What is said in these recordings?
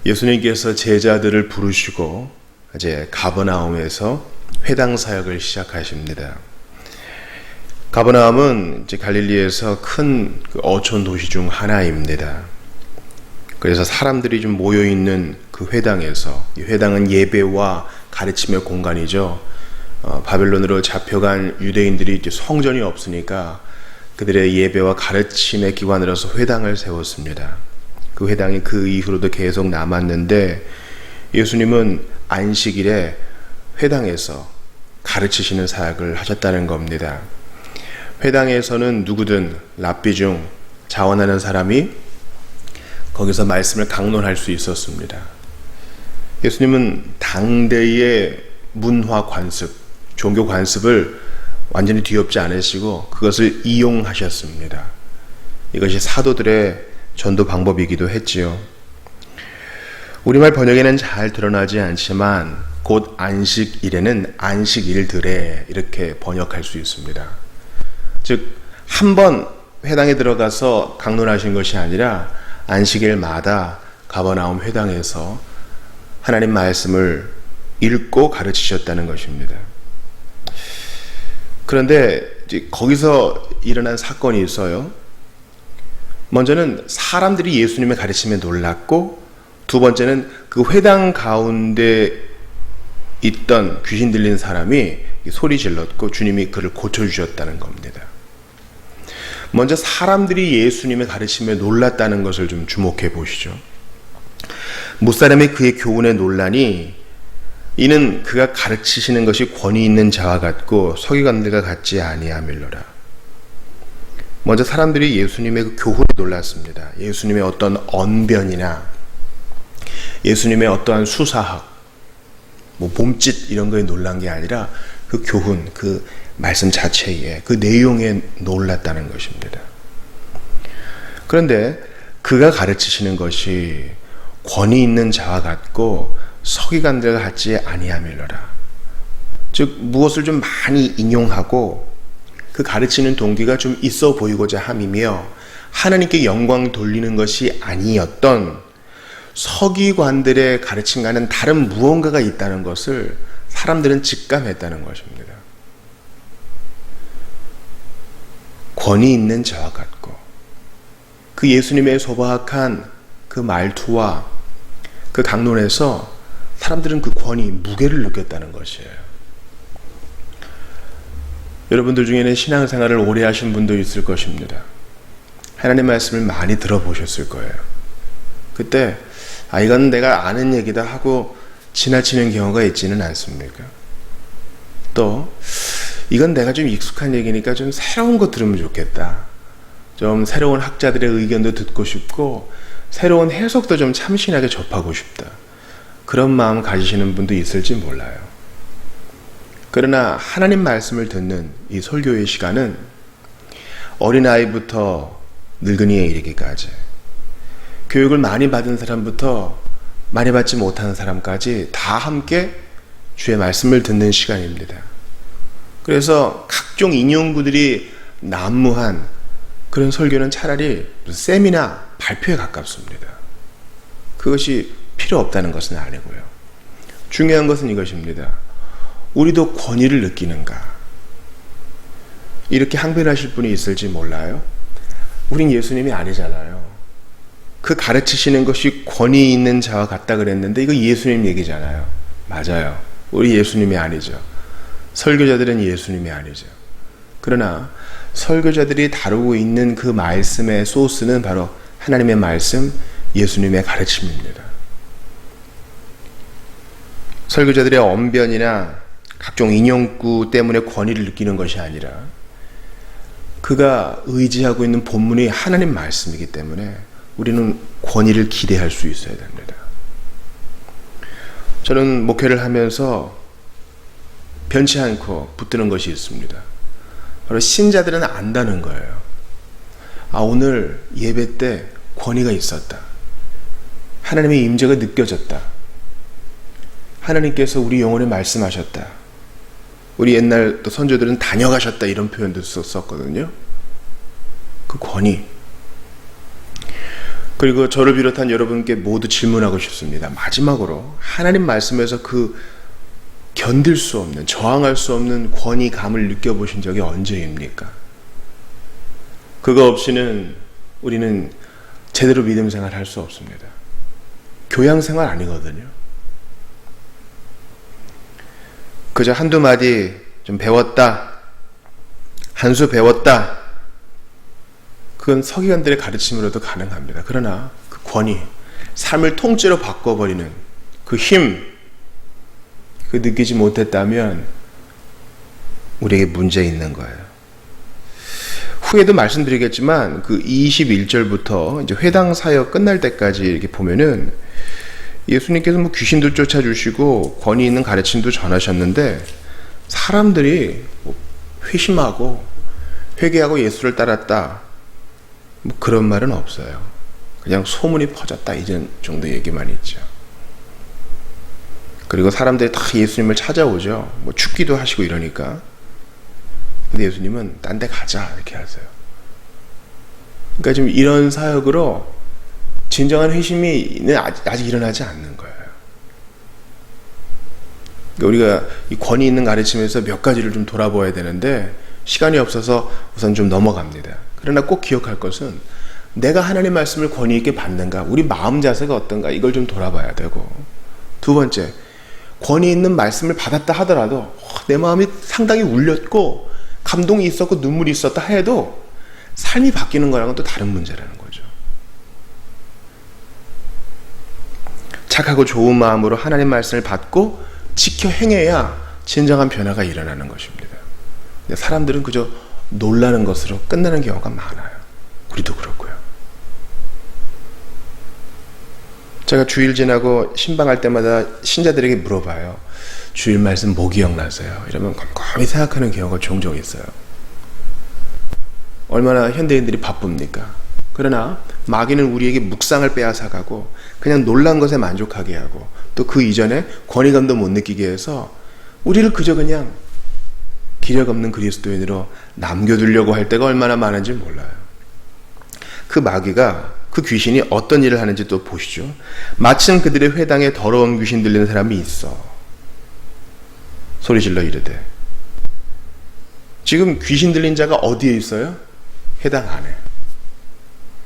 예수님께서 제자들을 부르시고 이제 가버나움에서 회당 사역을 시작하십니다. 가버나움은 이제 갈릴리에서 큰 어촌 도시 중 하나입니다. 그래서 사람들이 좀 모여 있는 그 회당에서, 이 회당은 예배와 가르침의 공간이죠. 바벨론으로 잡혀간 유대인들이 이제 성전이 없으니까 그들의 예배와 가르침의 기관으로서 회당을 세웠습니다. 그 회당이 그 이후로도 계속 남았는데 예수님은 안식일에 회당에서 가르치시는 사역을 하셨다는 겁니다. 회당에서는 누구든 랍비 중 자원하는 사람이 거기서 말씀을 강론할 수 있었습니다. 예수님은 당대의 문화 관습, 종교 관습을 완전히 뒤엎지 않으시고 그것을 이용하셨습니다. 이것이 사도들의 전도 방법이기도 했지요. 우리말 번역에는 잘 드러나지 않지만 곧 안식일에는 안식일들에 이렇게 번역할 수 있습니다. 즉, 한 번 회당에 들어가서 강론하신 것이 아니라 안식일마다 가버나움 회당에서 하나님 말씀을 읽고 가르치셨다는 것입니다. 그런데 이제 거기서 일어난 사건이 있어요. 먼저는 사람들이 예수님의 가르침에 놀랐고, 두 번째는 그 회당 가운데 있던 귀신 들린 사람이 소리 질렀고 주님이 그를 고쳐주셨다는 겁니다. 먼저 사람들이 예수님의 가르침에 놀랐다는 것을 좀 주목해 보시죠. 무사람이 그의 교훈에 놀라니 이는 그가 가르치시는 것이 권위 있는 자와 같고 서기관들과 같지 아니함일러라. 먼저 사람들이 예수님의 그 교훈에 놀랐습니다. 예수님의 어떤 언변이나 예수님의 어떠한 수사학, 몸짓 이런 거에 놀란 게 아니라 그 교훈, 그 말씀 자체에, 그 내용에 놀랐다는 것입니다. 그런데 그가 가르치시는 것이 권위 있는 자와 같고 서기관들과 같지 아니함일러라. 즉 무엇을 좀 많이 인용하고 그 가르치는 동기가 좀 있어 보이고자 함이며 하나님께 영광 돌리는 것이 아니었던 서기관들의 가르침과는 다른 무언가가 있다는 것을 사람들은 직감했다는 것입니다. 권위 있는 자와 같고 그 예수님의 소박한 그 말투와 그 강론에서 사람들은 그 권위, 무게를 느꼈다는 것이에요. 여러분들 중에는 신앙생활을 오래 하신 분도 있을 것입니다. 하나님 말씀을 많이 들어보셨을 거예요. 그때 이건 내가 아는 얘기다 하고 지나치는 경우가 있지는 않습니까? 또 이건 내가 좀 익숙한 얘기니까 좀 새로운 거 들으면 좋겠다. 좀 새로운 학자들의 의견도 듣고 싶고 새로운 해석도 좀 참신하게 접하고 싶다. 그런 마음 가지시는 분도 있을지 몰라요. 그러나 하나님 말씀을 듣는 이 설교의 시간은 어린아이부터 늙은이에 이르기까지, 교육을 많이 받은 사람부터 많이 받지 못하는 사람까지 다 함께 주의 말씀을 듣는 시간입니다. 그래서 각종 인용구들이 난무한 그런 설교는 차라리 세미나 발표에 가깝습니다. 그것이 필요 없다는 것은 아니고요. 중요한 것은 이것입니다. 우리도 권위를 느끼는가? 이렇게 항변하실 분이 있을지 몰라요. 우린 예수님이 아니잖아요. 그 가르치시는 것이 권위 있는 자와 같다 그랬는데 이거 예수님 얘기잖아요. 맞아요. 우리 예수님이 아니죠. 설교자들은 예수님이 아니죠. 그러나 설교자들이 다루고 있는 그 말씀의 소스는 바로 하나님의 말씀, 예수님의 가르침입니다. 설교자들의 언변이나 각종 인용구 때문에 권위를 느끼는 것이 아니라 그가 의지하고 있는 본문이 하나님 말씀이기 때문에 우리는 권위를 기대할 수 있어야 됩니다. 저는 목회를 하면서 변치 않고 붙드는 것이 있습니다. 바로 신자들은 안다는 거예요. 오늘 예배 때 권위가 있었다. 하나님의 임재가 느껴졌다. 하나님께서 우리 영혼에 말씀하셨다. 우리 옛날 또 선조들은 다녀가셨다 이런 표현도 썼거든요. 그 권위. 그리고 저를 비롯한 여러분께 모두 질문하고 싶습니다. 마지막으로 하나님 말씀에서 그 견딜 수 없는, 저항할 수 없는 권위감을 느껴보신 적이 언제입니까? 그거 없이는 우리는 제대로 믿음 생활 할 수 없습니다. 교양 생활 아니거든요. 그저 한두 마디 좀 배웠다, 한 수 배웠다, 그건 서기관들의 가르침으로도 가능합니다. 그러나 그 권위, 삶을 통째로 바꿔버리는 그 힘, 그 느끼지 못했다면 우리에게 문제 있는 거예요. 후에도 말씀드리겠지만 그 21절부터 이제 회당 사역 끝날 때까지 이렇게 보면은 예수님께서 뭐 귀신도 쫓아주시고 권위 있는 가르침도 전하셨는데 사람들이 뭐 회심하고 회개하고 예수를 따랐다, 뭐 그런 말은 없어요. 그냥 소문이 퍼졌다 이 정도 얘기만 있죠. 그리고 사람들이 다 예수님을 찾아오죠. 뭐 죽기도 하시고 이러니까. 근데 예수님은 딴 데 가자 이렇게 하세요. 그러니까 지금 이런 사역으로 진정한 회심이 아직 일어나지 않는 거예요. 그러니까 우리가 이 권위 있는 가르침에서 몇 가지를 좀 돌아봐야 되는데 시간이 없어서 우선 좀 넘어갑니다. 그러나 꼭 기억할 것은 내가 하나님 말씀을 권위 있게 받는가, 우리 마음 자세가 어떤가, 이걸 좀 돌아봐야 되고, 두 번째, 권위 있는 말씀을 받았다 하더라도 내 마음이 상당히 울렸고 감동이 있었고 눈물이 있었다 해도 삶이 바뀌는 거랑은 또 다른 문제라는 거죠. 착하고 좋은 마음으로 하나님 말씀을 받고 지켜 행해야 진정한 변화가 일어나는 것입니다. 근데 사람들은 그저 놀라는 것으로 끝나는 경우가 많아요. 우리도 그렇고요. 제가 주일 지나고 신방할 때마다 신자들에게 물어봐요. 주일 말씀 뭐 기억나세요? 이러면 곰곰이 생각하는 경우가 종종 있어요. 얼마나 현대인들이 바쁩니까? 그러나 마귀는 우리에게 묵상을 빼앗아가고 그냥 놀란 것에 만족하게 하고 또 그 이전에 권위감도 못 느끼게 해서 우리를 그저 그냥 기력 없는 그리스도인으로 남겨두려고 할 때가 얼마나 많은지 몰라요. 그 마귀가, 그 귀신이 어떤 일을 하는지 또 보시죠. 마침 그들의 회당에 더러운 귀신 들리는 사람이 있어. 소리질러 이르되. 지금 귀신 들린 자가 어디에 있어요? 회당 안에.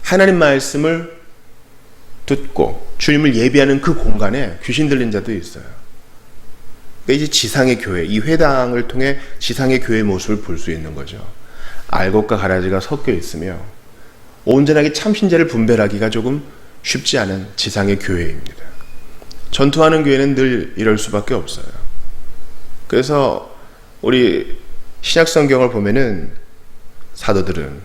하나님 말씀을 듣고 주님을 예배하는 그 공간에 귀신 들린 자도 있어요. 그러니까 이제 지상의 교회, 이 회당을 통해 지상의 교회의 모습을 볼 수 있는 거죠. 알곡과 가라지가 섞여 있으며 온전하게 참신자를 분별하기가 조금 쉽지 않은 지상의 교회입니다. 전투하는 교회는 늘 이럴 수밖에 없어요. 그래서 우리 신약성경을 보면은 사도들은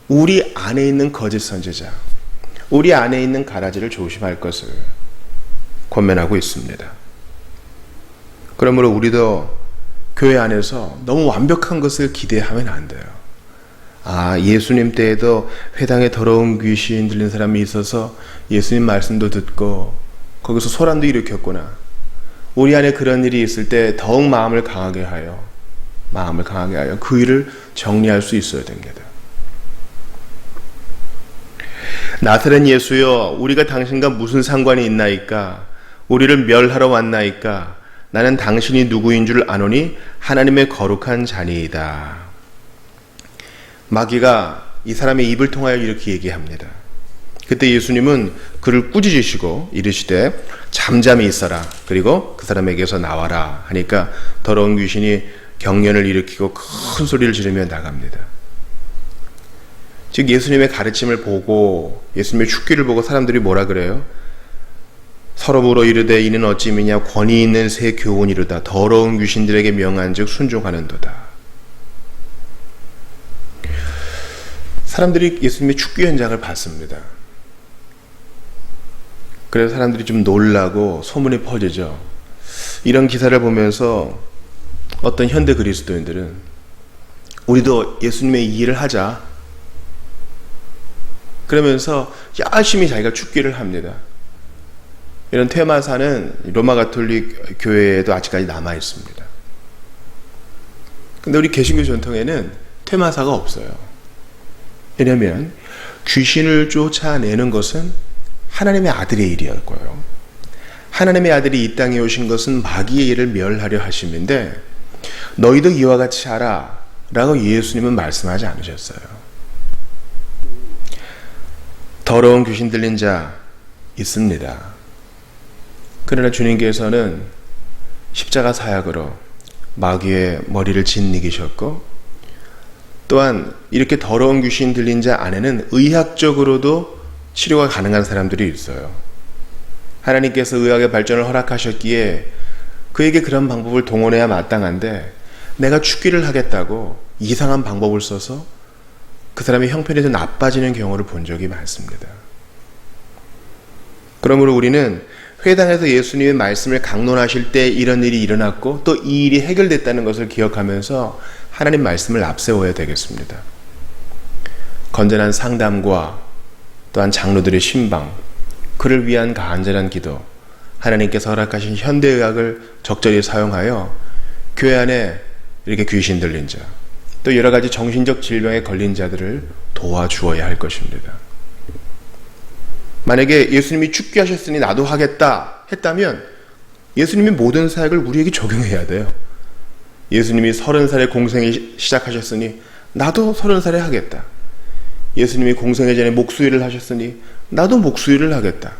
우리 안에 있는 거짓 선지자, 우리 안에 있는 가라지를 조심할 것을 권면하고 있습니다. 그러므로 우리도 교회 안에서 너무 완벽한 것을 기대하면 안 돼요. 아, 예수님 때에도 회당에 더러운 귀신 들린 사람이 있어서 예수님 말씀도 듣고 거기서 소란도 일으켰구나. 우리 안에 그런 일이 있을 때 더욱 마음을 강하게 하여 그 일을 정리할 수 있어야 됩니다. 나사렛 예수여, 우리가 당신과 무슨 상관이 있나이까? 우리를 멸하러 왔나이까? 나는 당신이 누구인 줄 아노니 하나님의 거룩한 자니이다. 마귀가 이 사람의 입을 통하여 이렇게 얘기합니다. 그때 예수님은 그를 꾸짖으시고 이르시되 잠잠히 있어라. 그리고 그 사람에게서 나와라 하니까 더러운 귀신이 경련을 일으키고 큰 소리를 지르며 나갑니다. 즉 예수님의 가르침을 보고 예수님의 죽기를 보고 사람들이 뭐라 그래요? 서로 물어 이르되 이는 어찌미냐 권위 있는 새 교훈이로다. 더러운 귀신들에게 명한즉 순종하는도다. 사람들이 예수님의 죽기 현장을 봤습니다. 그래서 사람들이 좀 놀라고 소문이 퍼지죠. 이런 기사를 보면서 어떤 현대 그리스도인들은 우리도 예수님의 이 일을 하자 그러면서 열심히 자기가 죽기를 합니다. 이런 퇴마사는 로마 가톨릭 교회에도 아직까지 남아 있습니다. 근데 우리 개신교 전통에는 퇴마사가 없어요. 왜냐하면 귀신을 쫓아내는 것은 하나님의 아들의 일이었고요. 하나님의 아들이 이 땅에 오신 것은 마귀의 일을 멸하려 하심인데 너희도 이와 같이 하라 라고 예수님은 말씀하지 않으셨어요. 더러운 귀신 들린 자 있습니다. 그러나 주님께서는 십자가 사약으로 마귀의 머리를 짓이기셨고 또한 이렇게 더러운 귀신 들린 자 안에는 의학적으로도 치료가 가능한 사람들이 있어요. 하나님께서 의학의 발전을 허락하셨기에 그에게 그런 방법을 동원해야 마땅한데 내가 죽기를 하겠다고 이상한 방법을 써서 그 사람의 형편이 더 나빠지는 경우를 본 적이 많습니다. 그러므로 우리는 회당에서 예수님의 말씀을 강론하실 때 이런 일이 일어났고 또 이 일이 해결됐다는 것을 기억하면서 하나님 말씀을 앞세워야 되겠습니다. 건전한 상담과 또한 장로들의 신방, 그를 위한 간절한 기도, 하나님께서 허락하신 현대의학을 적절히 사용하여 교회 안에 이렇게 귀신 들린 자, 또 여러 가지 정신적 질병에 걸린 자들을 도와주어야 할 것입니다. 만약에 예수님이 죽게 하셨으니 나도 하겠다 했다면 예수님이 모든 사역을 우리에게 적용해야 돼요. 예수님이 30살에 공생에 시작하셨으니 나도 30살에 하겠다. 예수님이 공생의 전에 목수일을 하셨으니 나도 목수일을 하겠다.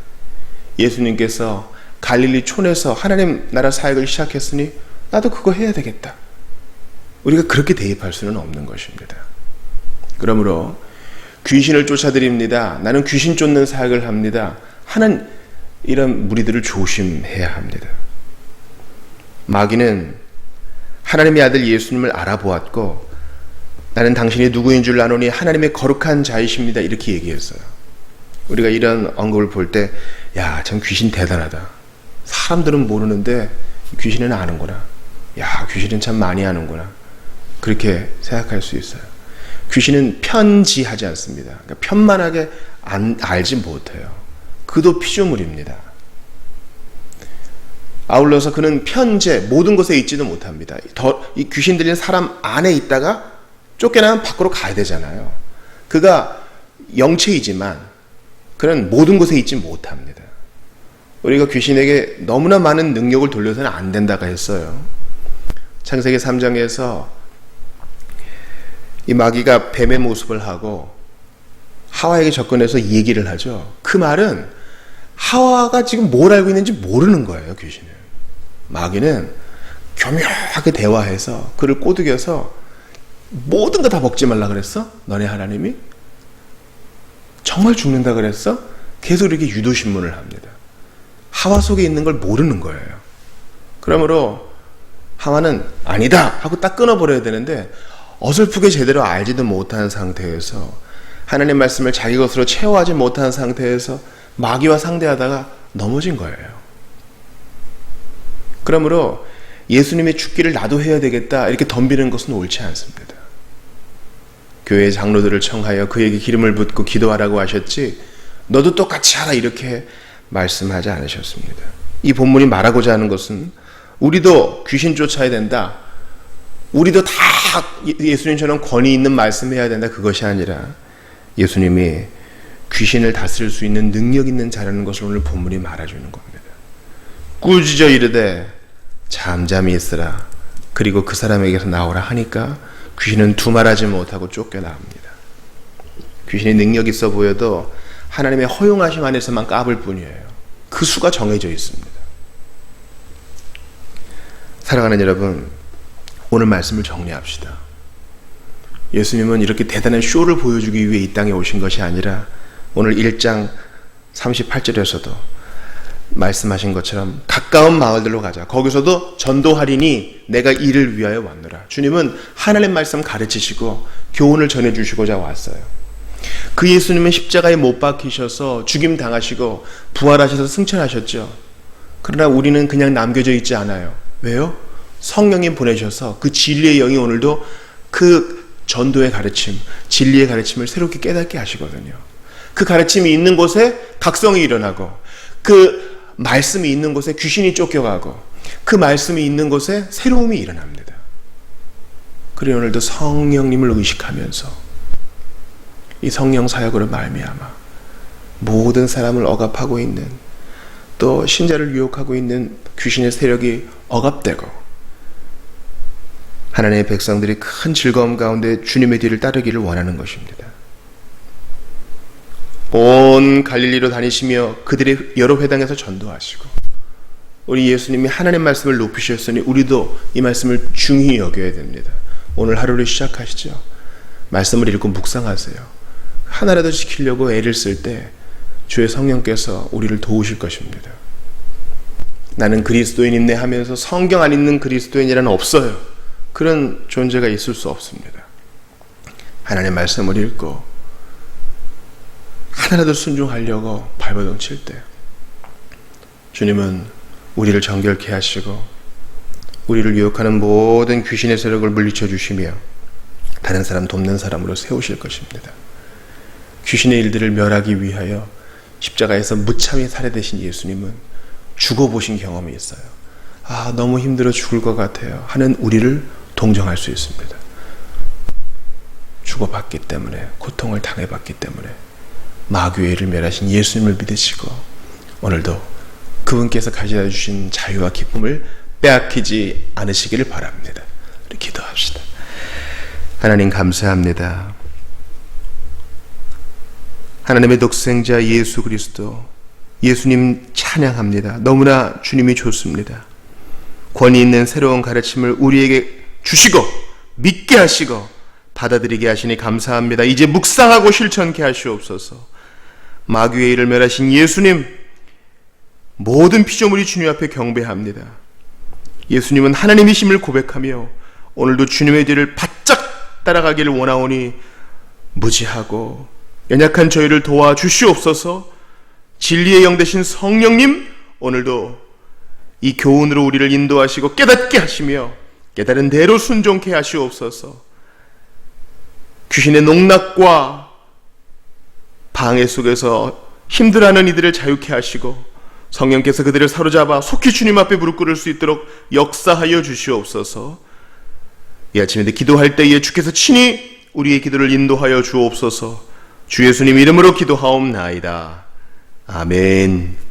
예수님께서 갈릴리 촌에서 하나님 나라 사역을 시작했으니 나도 그거 해야 되겠다. 우리가 그렇게 대입할 수는 없는 것입니다. 그러므로 귀신을 쫓아드립니다. 나는 귀신 쫓는 사역을 합니다. 하는 이런 무리들을 조심해야 합니다. 마귀는 하나님의 아들 예수님을 알아보았고 나는 당신이 누구인 줄 아노니 하나님의 거룩한 자이십니다. 이렇게 얘기했어요. 우리가 이런 언급을 볼 때 야, 참 귀신 대단하다. 사람들은 모르는데 귀신은 아는구나. 야, 귀신은 참 많이 아는구나. 그렇게 생각할 수 있어요. 귀신은 편지하지 않습니다. 그러니까 편만하게 알지 못해요. 그도 피조물입니다. 아울러서 그는 편재, 모든 곳에 있지도 못합니다. 이 귀신 들린 사람 안에 있다가 쫓겨나면 밖으로 가야 되잖아요. 그가 영체이지만 그는 모든 곳에 있지 못합니다. 우리가 귀신에게 너무나 많은 능력을 돌려서는 안 된다고 했어요. 창세기 3장에서 이 마귀가 뱀의 모습을 하고 하와에게 접근해서 얘기를 하죠. 그 말은 하와가 지금 뭘 알고 있는지 모르는 거예요, 귀신은. 마귀는 교묘하게 대화해서 그를 꼬드겨서 모든 거 다 먹지 말라 그랬어? 너네 하나님이? 정말 죽는다 그랬어? 계속 이렇게 유도신문을 합니다. 하와 속에 있는 걸 모르는 거예요. 그러므로 하와는 아니다 하고 딱 끊어버려야 되는데 어설프게 제대로 알지도 못한 상태에서 하나님 말씀을 자기 것으로 채워하지 못한 상태에서 마귀와 상대하다가 넘어진 거예요. 그러므로 예수님의 죽기를 나도 해야 되겠다 이렇게 덤비는 것은 옳지 않습니다. 교회의 장로들을 청하여 그에게 기름을 붓고 기도하라고 하셨지 너도 똑같이 하라 이렇게 말씀하지 않으셨습니다. 이 본문이 말하고자 하는 것은 우리도 귀신 쫓아야 된다. 우리도 다 예수님처럼 권위 있는 말씀해야 된다. 그것이 아니라 예수님이 귀신을 다스릴 수 있는 능력 있는 자라는 것을 오늘 본문이 말해주는 겁니다. 꾸짖어 이르되 잠잠히 있으라. 그리고 그 사람에게서 나오라 하니까 귀신은 두말하지 못하고 쫓겨나옵니다. 귀신이 능력 있어 보여도 하나님의 허용하심 안에서만 까불 뿐이에요. 그 수가 정해져 있습니다. 사랑하는 여러분, 오늘 말씀을 정리합시다. 예수님은 이렇게 대단한 쇼를 보여주기 위해 이 땅에 오신 것이 아니라 오늘 1장 38절에서도 말씀하신 것처럼 가까운 마을들로 가자. 거기서도 전도하리니 내가 이를 위하여 왔노라. 주님은 하나님 말씀 가르치시고 교훈을 전해주시고자 왔어요. 그 예수님은 십자가에 못 박히셔서 죽임 당하시고 부활하셔서 승천하셨죠. 그러나 우리는 그냥 남겨져 있지 않아요. 왜요? 성령이 보내셔서 그 진리의 영이 오늘도 그 전도의 가르침, 진리의 가르침을 새롭게 깨닫게 하시거든요. 그 가르침이 있는 곳에 각성이 일어나고 그 말씀이 있는 곳에 귀신이 쫓겨가고 그 말씀이 있는 곳에 새로움이 일어납니다. 그래 오늘도 성령님을 의식하면서 이 성령 사역으로 말미암아 모든 사람을 억압하고 있는, 또 신자를 유혹하고 있는 귀신의 세력이 억압되고 하나님의 백성들이 큰 즐거움 가운데 주님의 뒤를 따르기를 원하는 것입니다. 온 갈릴리로 다니시며 그들의 여러 회당에서 전도하시고, 우리 예수님이 하나님의 말씀을 높이셨으니 우리도 이 말씀을 중히 여겨야 됩니다. 오늘 하루를 시작하시죠. 말씀을 읽고 묵상하세요. 하나라도 지키려고 애를 쓸 때 주의 성령께서 우리를 도우실 것입니다. 나는 그리스도인인데 하면서 성경 안 읽는 그리스도인이란 없어요. 그런 존재가 있을 수 없습니다. 하나님의 말씀을 읽고 하나라도 순종하려고 발버둥 칠 때 주님은 우리를 정결케 하시고 우리를 유혹하는 모든 귀신의 세력을 물리쳐 주시며 다른 사람 돕는 사람으로 세우실 것입니다. 귀신의 일들을 멸하기 위하여 십자가에서 무참히 살해되신 예수님은 죽어보신 경험이 있어요. 너무 힘들어 죽을 것 같아요 하는 우리를 동정할 수 있습니다. 죽어봤기 때문에, 고통을 당해봤기 때문에 마귀의 일을 멸하신 예수님을 믿으시고 오늘도 그분께서 가져다 주신 자유와 기쁨을 빼앗기지 않으시기를 바랍니다. 우리 기도합시다. 하나님 감사합니다. 하나님의 독생자 예수 그리스도, 예수님 찬양합니다. 너무나 주님이 좋습니다. 권위 있는 새로운 가르침을 우리에게 주시고 믿게 하시고 받아들이게 하시니 감사합니다. 이제 묵상하고 실천케 하시옵소서. 마귀의 일을 멸하신 예수님, 모든 피조물이 주님 앞에 경배합니다. 예수님은 하나님이심을 고백하며 오늘도 주님의 뒤를 바짝 따라가기를 원하오니 무지하고 연약한 저희를 도와주시옵소서. 진리의 영 되신 성령님, 오늘도 이 교훈으로 우리를 인도하시고 깨닫게 하시며 깨달은 대로 순종케 하시옵소서. 귀신의 농락과 방해 속에서 힘들어하는 이들을 자유케 하시고 성령께서 그들을 사로잡아 속히 주님 앞에 무릎 꿇을 수 있도록 역사하여 주시옵소서. 이 아침에 기도할 때에 주께서 친히 우리의 기도를 인도하여 주옵소서. 주 예수님 이름으로 기도하옵나이다. 아멘.